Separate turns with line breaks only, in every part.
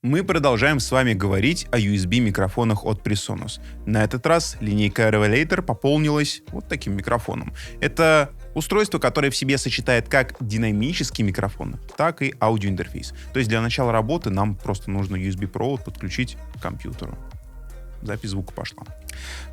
Мы продолжаем с вами говорить о USB-микрофонах от Presonus. На этот раз линейка Revelator пополнилась вот таким микрофоном. Это устройство, которое в себе сочетает как динамический микрофон, так и аудиоинтерфейс. То есть для начала работы нам просто нужно USB-провод подключить к компьютеру. Запись звука пошла.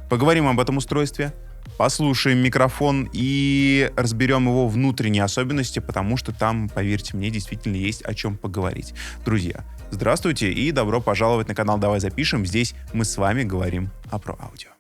Поговорим об этом устройстве, послушаем микрофон и разберем его внутренние особенности, потому что там, поверьте мне, действительно есть о чем поговорить. Друзья, здравствуйте и добро пожаловать на канал «Давай запишем». Здесь мы с вами говорим про аудио.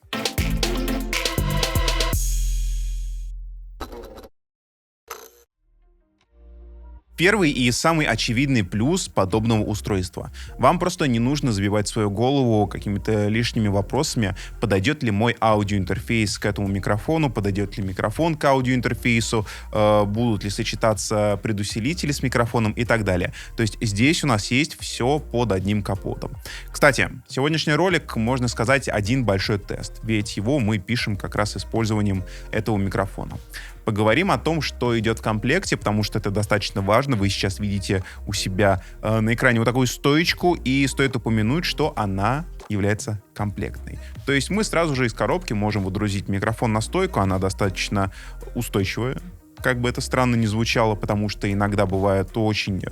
Первый и самый очевидный плюс подобного устройства. Вам просто не нужно забивать свою голову какими-то лишними вопросами, подойдет ли мой аудиоинтерфейс к этому микрофону, подойдет ли микрофон к аудиоинтерфейсу, будут ли сочетаться предусилители с микрофоном и так далее. То есть здесь у нас есть все под одним капотом. Кстати, сегодняшний ролик, можно сказать, один большой тест, ведь его мы пишем как раз использованием этого микрофона. Поговорим о том, что идет в комплекте, потому что это достаточно важно. Вы сейчас видите у себя на экране вот такую стоечку, и стоит упомянуть, что она является комплектной. То есть мы сразу же из коробки можем водрузить микрофон на стойку, она достаточно устойчивая. Как бы это странно ни звучало, потому что иногда бывают очень,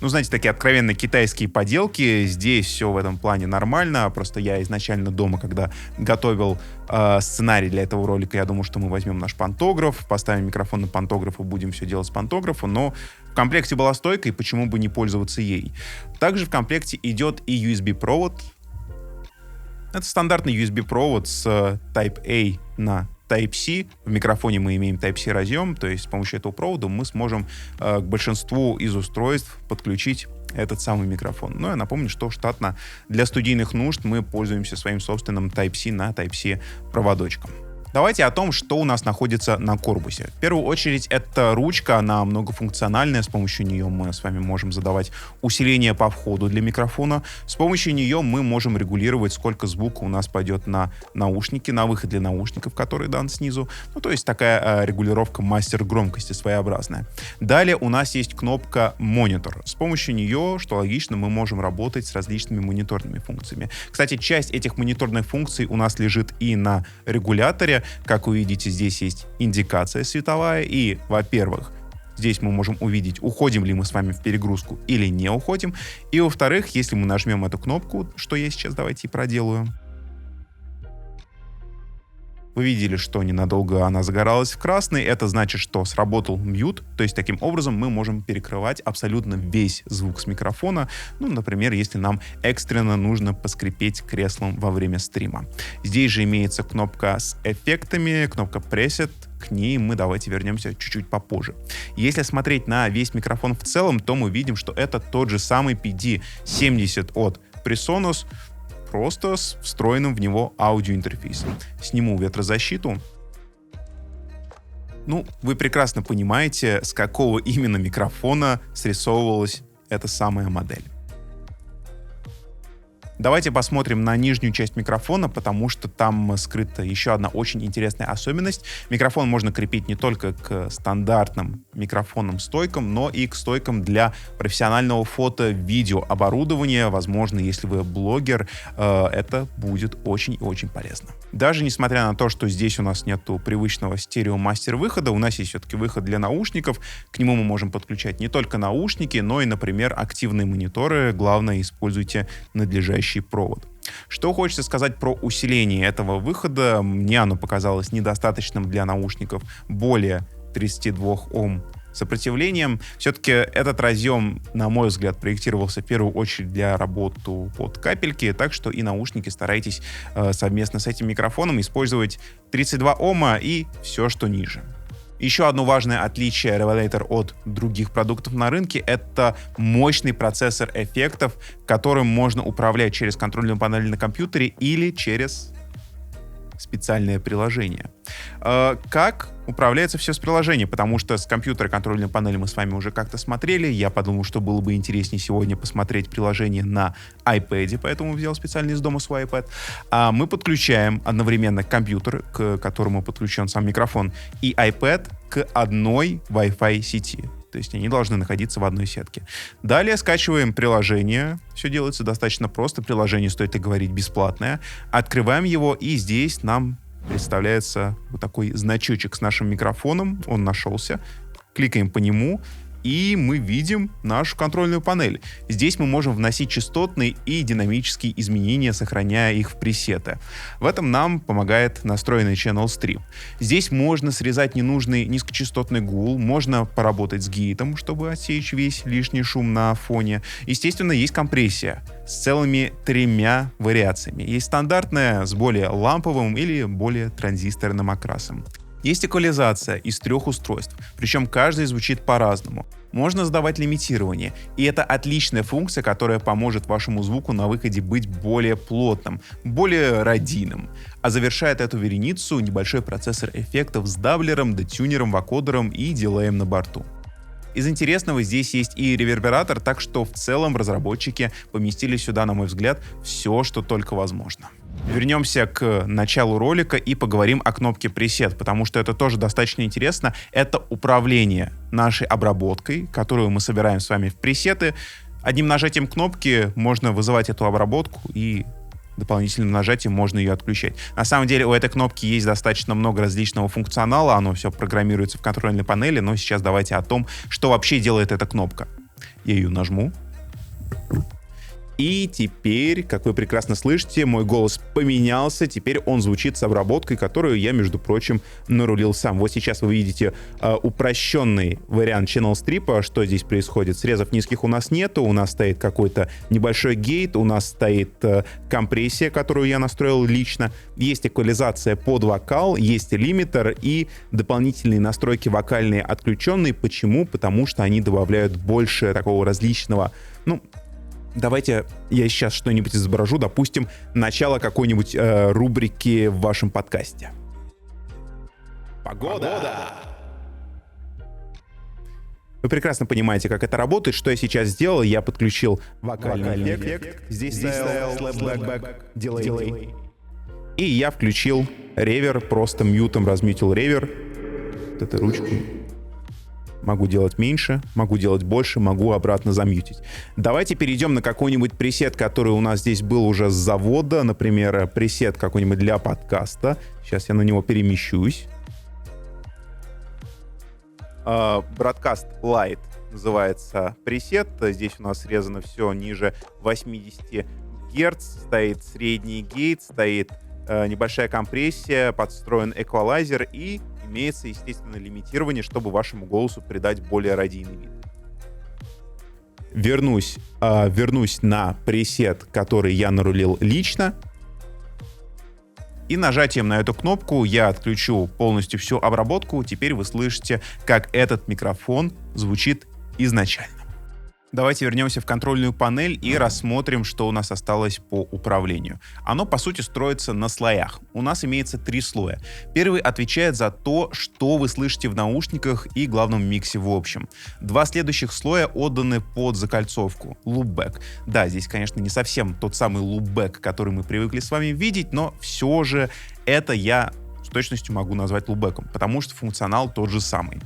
знаете, такие откровенно китайские поделки. Здесь все в этом плане нормально. Просто я изначально дома, когда готовил сценарий для этого ролика, я думал, что мы возьмем наш пантограф, поставим микрофон на пантограф и будем все делать с пантографа, но в комплекте была стойка, и почему бы не пользоваться ей. Также в комплекте идет и USB-провод. Это стандартный USB-провод с Type-A на Type-C. В микрофоне мы имеем Type-C разъем, то есть с помощью этого провода мы сможем к большинству из устройств подключить этот самый микрофон. Но я напомню, что штатно для студийных нужд мы пользуемся своим собственным Type-C на Type-C проводочком. Давайте о том, что у нас находится на корпусе. В первую очередь, это ручка, она многофункциональная, с помощью нее мы с вами можем задавать усиление по входу для микрофона. С помощью нее мы можем регулировать, сколько звука у нас пойдет на наушники, на выход для наушников, который дан снизу. То есть такая регулировка мастер громкости своеобразная. Далее у нас есть кнопка монитор. С помощью нее, что логично, мы можем работать с различными мониторными функциями. Кстати, часть этих мониторных функций у нас лежит и на регуляторе. Как вы видите, здесь есть индикация световая, и, во-первых, здесь мы можем увидеть, уходим ли мы с вами в перегрузку или не уходим, и, во-вторых, если мы нажмем эту кнопку, что я сейчас давайте и проделаю. Вы видели, что ненадолго она загоралась в красный. Это значит, что сработал мьют. То есть таким образом мы можем перекрывать абсолютно весь звук с микрофона. Например, если нам экстренно нужно поскрипеть креслом во время стрима. Здесь же имеется кнопка с эффектами, кнопка Preset. К ней мы давайте вернемся чуть-чуть попозже. Если смотреть на весь микрофон в целом, то мы видим, что это тот же самый PD70 от Presonus, просто с встроенным в него аудиоинтерфейсом. Сниму ветрозащиту. Вы прекрасно понимаете, с какого именно микрофона срисовывалась эта самая модель. Давайте посмотрим на нижнюю часть микрофона, потому что там скрыта еще одна очень интересная особенность. Микрофон можно крепить не только к стандартным микрофонам-стойкам, но и к стойкам для профессионального фото-видео оборудования. Возможно, если вы блогер, это будет очень и очень полезно. Даже несмотря на то, что здесь у нас нету привычного стереомастер-выхода, у нас есть все-таки выход для наушников. К нему мы можем подключать не только наушники, но и, например, активные мониторы. Главное, используйте надлежащий провод. Что хочется сказать про усиление этого выхода. Мне оно показалось недостаточным для наушников более 32 Ом сопротивлением. Все-таки этот разъем, на мой взгляд, проектировался в первую очередь для работы под капельки, так что и наушники старайтесь совместно с этим микрофоном использовать 32 Ома и все, что ниже. Еще одно важное отличие Revelator от других продуктов на рынке — это мощный процессор эффектов, которым можно управлять через контрольную панель на компьютере или через специальное приложение. Как управляется все с приложения? Потому что с компьютера контрольной панели мы с вами уже как-то смотрели. Я подумал, что было бы интереснее сегодня посмотреть приложение на iPad, поэтому взял специально из дома свой iPad. Мы подключаем одновременно компьютер, к которому подключен сам микрофон, и iPad к одной Wi-Fi сети. То есть они должны находиться в одной сетке. Далее скачиваем приложение. Все делается достаточно просто. Приложение, стоит и говорить, бесплатное. Открываем его, и здесь нам представляется вот такой значочек с нашим микрофоном. Он нашелся. Кликаем по нему, и мы видим нашу контрольную панель. Здесь мы можем вносить частотные и динамические изменения, сохраняя их в пресеты. В этом нам помогает настроенный Channel Strip. Здесь можно срезать ненужный низкочастотный гул, можно поработать с гейтом, чтобы отсечь весь лишний шум на фоне. Естественно, есть компрессия с целыми 3 вариациями. Есть стандартная с более ламповым или более транзисторным окрасом. Есть эквализация из 3 устройств, причем каждый звучит по-разному. Можно задавать лимитирование, и это отличная функция, которая поможет вашему звуку на выходе быть более плотным, более радийным. А завершает эту вереницу небольшой процессор эффектов с даблером, детюнером, вокодером и дилеем на борту. Из интересного здесь есть и ревербератор, так что в целом разработчики поместили сюда, на мой взгляд, все, что только возможно. Вернемся к началу ролика и поговорим о кнопке пресет, потому что это тоже достаточно интересно. Это управление нашей обработкой, которую мы собираем с вами в пресеты. Одним нажатием кнопки можно вызывать эту обработку, и дополнительным нажатием можно ее отключать. На самом деле у этой кнопки есть достаточно много различного функционала, оно все программируется в контрольной панели, но сейчас давайте о том, что вообще делает эта кнопка. Я ее нажму. И теперь, как вы прекрасно слышите, мой голос поменялся. Теперь он звучит с обработкой, которую я, между прочим, нарулил сам. Вот сейчас вы видите упрощенный вариант Channel Strip. Что здесь происходит? Срезов низких у нас нету. У нас стоит какой-то небольшой гейт. У нас стоит компрессия, которую я настроил лично. Есть эквализация под вокал. Есть лимитер и дополнительные настройки вокальные отключенные. Почему? Потому что они добавляют больше такого различного... Давайте я сейчас что-нибудь изображу, допустим, начало какой-нибудь рубрики в вашем подкасте. Погода! Вы прекрасно понимаете, как это работает. Что я сейчас сделал? Я подключил вокальный эффект. Здесь стоял slapback, delay. И я включил ревер, просто мьютом размьютил ревер. Вот эту ручку. Могу делать меньше, могу делать больше, могу обратно замьютить. Давайте перейдем на какой-нибудь пресет, который у нас здесь был уже с завода. Например, пресет какой-нибудь для подкаста. Сейчас я на него перемещусь. Broadcast Light называется пресет. Здесь у нас срезано все ниже 80 Гц. Стоит средний гейт, стоит небольшая компрессия, подстроен эквалайзер и имеется, естественно, лимитирование, чтобы вашему голосу придать более радийный вид. Вернусь на пресет, который я нарулил лично. И нажатием на эту кнопку я отключу полностью всю обработку. Теперь вы слышите, как этот микрофон звучит изначально. Давайте вернемся в контрольную панель и рассмотрим, что у нас осталось по управлению. Оно, по сути, строится на слоях. У нас имеется 3 слоя. Первый отвечает за то, что вы слышите в наушниках и главном миксе в общем. 2 следующих слоя отданы под закольцовку, лупбэк. Да, здесь, конечно, не совсем тот самый лупбэк, который мы привыкли с вами видеть, но все же это я с точностью могу назвать лупбэком, потому что функционал тот же самый.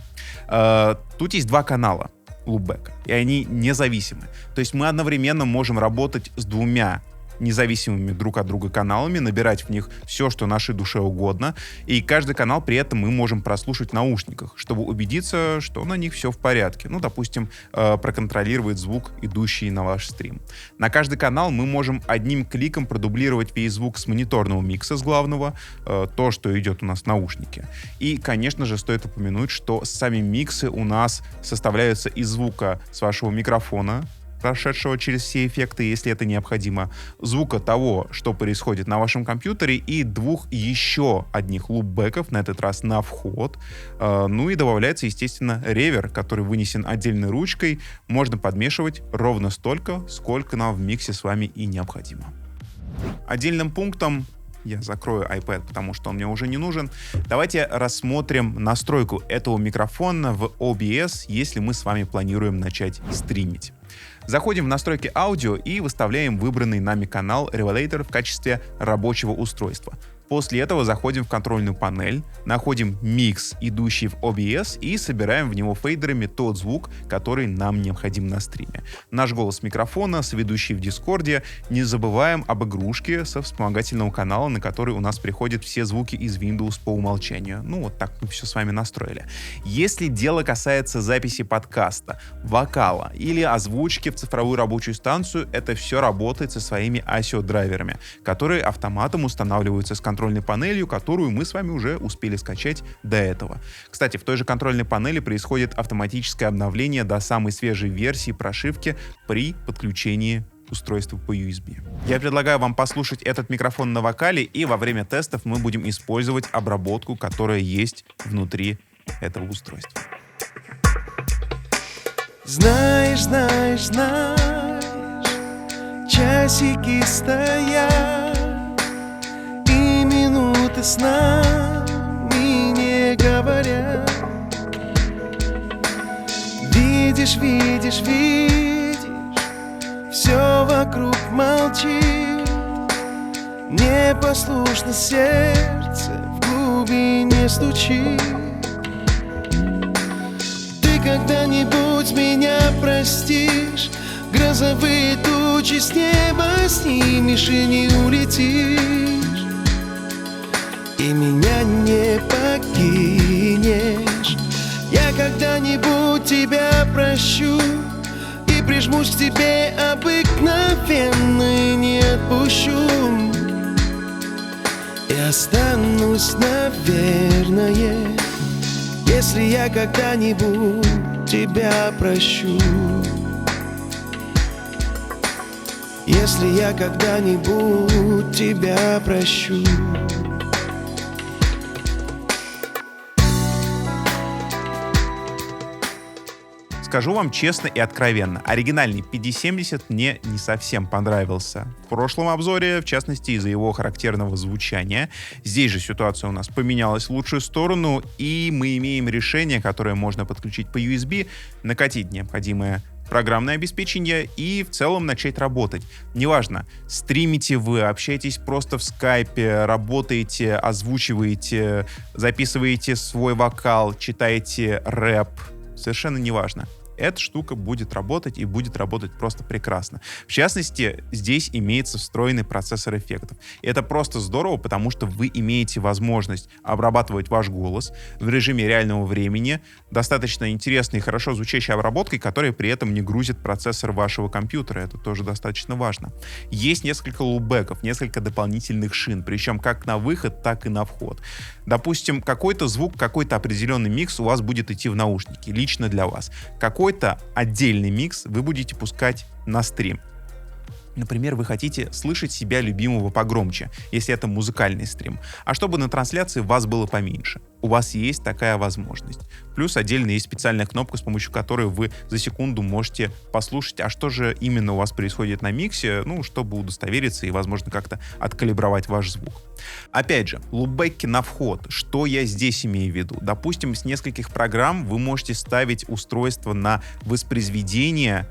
Тут есть 2 канала лупбэка, и они независимы. То есть мы одновременно можем работать с 2 независимыми друг от друга каналами, набирать в них все, что нашей душе угодно, и каждый канал при этом мы можем прослушать в наушниках, чтобы убедиться, что на них все в порядке. Допустим, проконтролировать звук, идущий на ваш стрим. На каждый канал мы можем одним кликом продублировать весь звук с мониторного микса, с главного, то, что идет у нас в наушнике. И, конечно же, стоит упомянуть, что сами миксы у нас составляются из звука с вашего микрофона, прошедшего через все эффекты, если это необходимо, звука того, что происходит на вашем компьютере, и 2 еще одних лупбэков, на этот раз на вход. И добавляется, естественно, ревер, который вынесен отдельной ручкой. Можно подмешивать ровно столько, сколько нам в миксе с вами и необходимо. Отдельным пунктом я закрою iPad, потому что он мне уже не нужен. Давайте рассмотрим настройку этого микрофона в OBS, если мы с вами планируем начать стримить. Заходим в настройки аудио и выставляем выбранный нами канал Revelator в качестве рабочего устройства. После этого заходим в контрольную панель, находим микс, идущий в OBS, и собираем в него фейдерами тот звук, который нам необходим на стриме. Наш голос микрофона, соведущий в Дискорде. Не забываем об игрушке со вспомогательного канала, на который у нас приходят все звуки из Windows по умолчанию. Ну, вот так мы все с вами настроили. Если дело касается записи подкаста, вокала или озвучки в цифровую рабочую станцию, это все работает со своими ASIO-драйверами, которые автоматом устанавливаются с контрольной панелью, которую мы с вами уже успели скачать до этого. Кстати, в той же контрольной панели происходит автоматическое обновление до самой свежей версии прошивки при подключении устройства по USB. Я предлагаю вам послушать этот микрофон на вокале, и во время тестов мы будем использовать обработку, которая есть внутри этого устройства.
Знаешь, знаешь, знаешь, часики стоят, и минуты с нами не говорят. Видишь, видишь, видишь, все вокруг молчит, непослушно сердце в глубине стучит. Ты когда-нибудь меня простишь, грозовые тучи с неба снимешь и не улетишь, и меня не покинешь. Я когда-нибудь тебя прощу и прижмусь к тебе обыкновенно и не отпущу, и останусь, наверное, если я когда-нибудь тебя прощу. Если я когда-нибудь тебя прощу.
Скажу вам честно и откровенно, оригинальный PD-70 мне не совсем понравился в прошлом обзоре, в частности из-за его характерного звучания. Здесь же ситуация у нас поменялась в лучшую сторону, и мы имеем решение, которое можно подключить по USB, накатить необходимое программное обеспечение и в целом начать работать. Неважно, стримите вы, общаетесь просто в скайпе, работаете, озвучиваете, записываете свой вокал, читаете рэп, совершенно неважно. Эта штука будет работать и будет работать просто прекрасно. В частности, здесь имеется встроенный процессор эффектов. И это просто здорово, потому что вы имеете возможность обрабатывать ваш голос в режиме реального времени, достаточно интересной и хорошо звучащей обработкой, которая при этом не грузит процессор вашего компьютера. Это тоже достаточно важно. Есть несколько лупбеков, несколько дополнительных шин, причем как на выход, так и на вход. Допустим, какой-то звук, какой-то определенный микс у вас будет идти в наушники, лично для вас. Какой-то отдельный микс вы будете пускать на стрим. Например, вы хотите слышать себя любимого погромче, если это музыкальный стрим, а чтобы на трансляции вас было поменьше. У вас есть такая возможность. Плюс отдельно есть специальная кнопка, с помощью которой вы за секунду можете послушать, а что же именно у вас происходит на миксе, чтобы удостовериться и, возможно, как-то откалибровать ваш звук. Опять же, лупбеки на вход. Что я здесь имею в виду? Допустим, с нескольких программ вы можете ставить устройство на воспроизведение,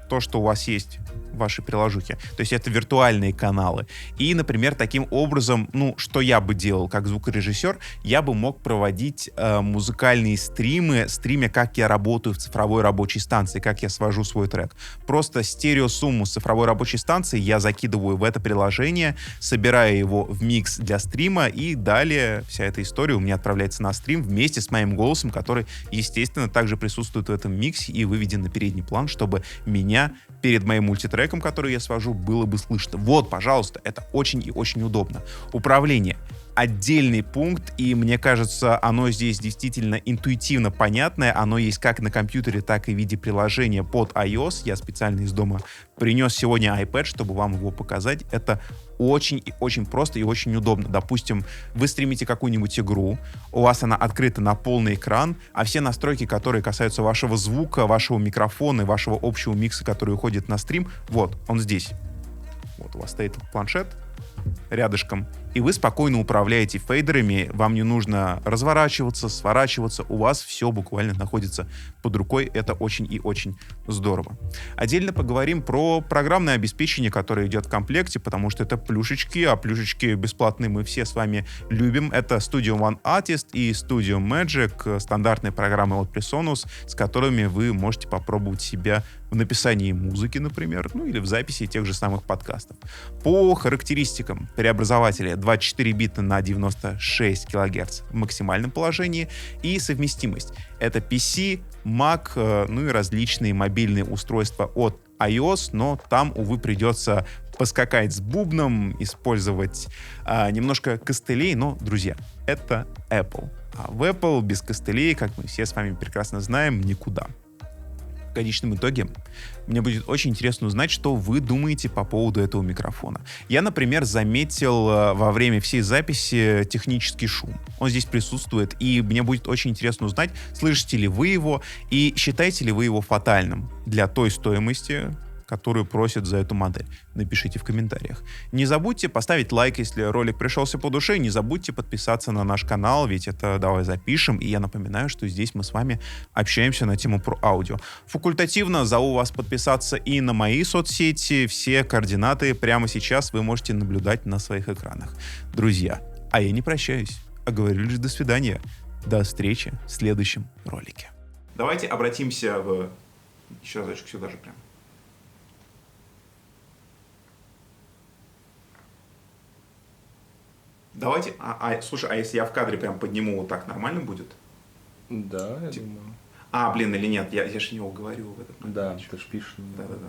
то, что у вас есть в вашей приложухе. То есть это виртуальные каналы. И, например, таким образом, что я бы делал как звукорежиссер, я бы мог проводить музыкальные стримы, как я работаю в цифровой рабочей станции, как я свожу свой трек. Просто стереосумму с цифровой рабочей станции я закидываю в это приложение, собираю его в микс для стрима, и далее вся эта история у меня отправляется на стрим вместе с моим голосом, который, естественно, также присутствует в этом миксе и выведен на передний план, чтобы меня перед моим мультитреком, который я свожу, было бы слышно. Вот, пожалуйста, это очень и очень удобно. Управление. Отдельный пункт, и мне кажется, оно здесь действительно интуитивно понятное. Оно есть как на компьютере, так и в виде приложения под iOS. Я специально из дома принес сегодня iPad, чтобы вам его показать. Это очень и очень просто и очень удобно. Допустим, вы стримите какую-нибудь игру, у вас она открыта на полный экран, а все настройки, которые касаются вашего звука, вашего микрофона и вашего общего микса, который уходит на стрим, вот, он здесь. Вот у вас стоит планшет, рядышком, и вы спокойно управляете фейдерами, вам не нужно разворачиваться, сворачиваться, у вас все буквально находится под рукой, это очень и очень здорово. Отдельно поговорим про программное обеспечение, которое идет в комплекте, потому что это плюшечки, а плюшечки бесплатные мы все с вами любим. Это Studio One Artist и Studio Magic, стандартные программы от Presonus, с которыми вы можете попробовать себя в написании музыки, например, ну или в записи тех же самых подкастов. По характеристикам преобразователя 24 бита на 96 кГц в максимальном положении и совместимость. Это PC, Mac, ну и различные мобильные устройства от iOS, но там, увы, придется поскакать с бубном, использовать немножко костылей, но, друзья, это Apple. А в Apple без костылей, как мы все с вами прекрасно знаем, никуда. В конечном итоге мне будет очень интересно узнать, что вы думаете по поводу этого микрофона. Я, например, заметил во время всей записи технический шум. Он здесь присутствует, и мне будет очень интересно узнать, слышите ли вы его и считаете ли вы его фатальным для той стоимости, которую просят за эту модель. Напишите в комментариях. Не забудьте поставить лайк, если ролик пришелся по душе. Не забудьте подписаться на наш канал, ведь это «Давай запишем». И я напоминаю, что здесь мы с вами общаемся на тему про аудио. Факультативно зову вас подписаться и на мои соцсети. Все координаты прямо сейчас вы можете наблюдать на своих экранах. Друзья, а я не прощаюсь, а говорю лишь до свидания. До встречи в следующем ролике. Давайте обратимся в... Еще разочек сюда же прям. Давайте, слушай, а если я в кадре прям подниму вот так, нормально будет?
Да, я думаю.
Блин, или нет, я же не уговорю в этот момент.
Да, ты ж пишешь.
Да-да-да.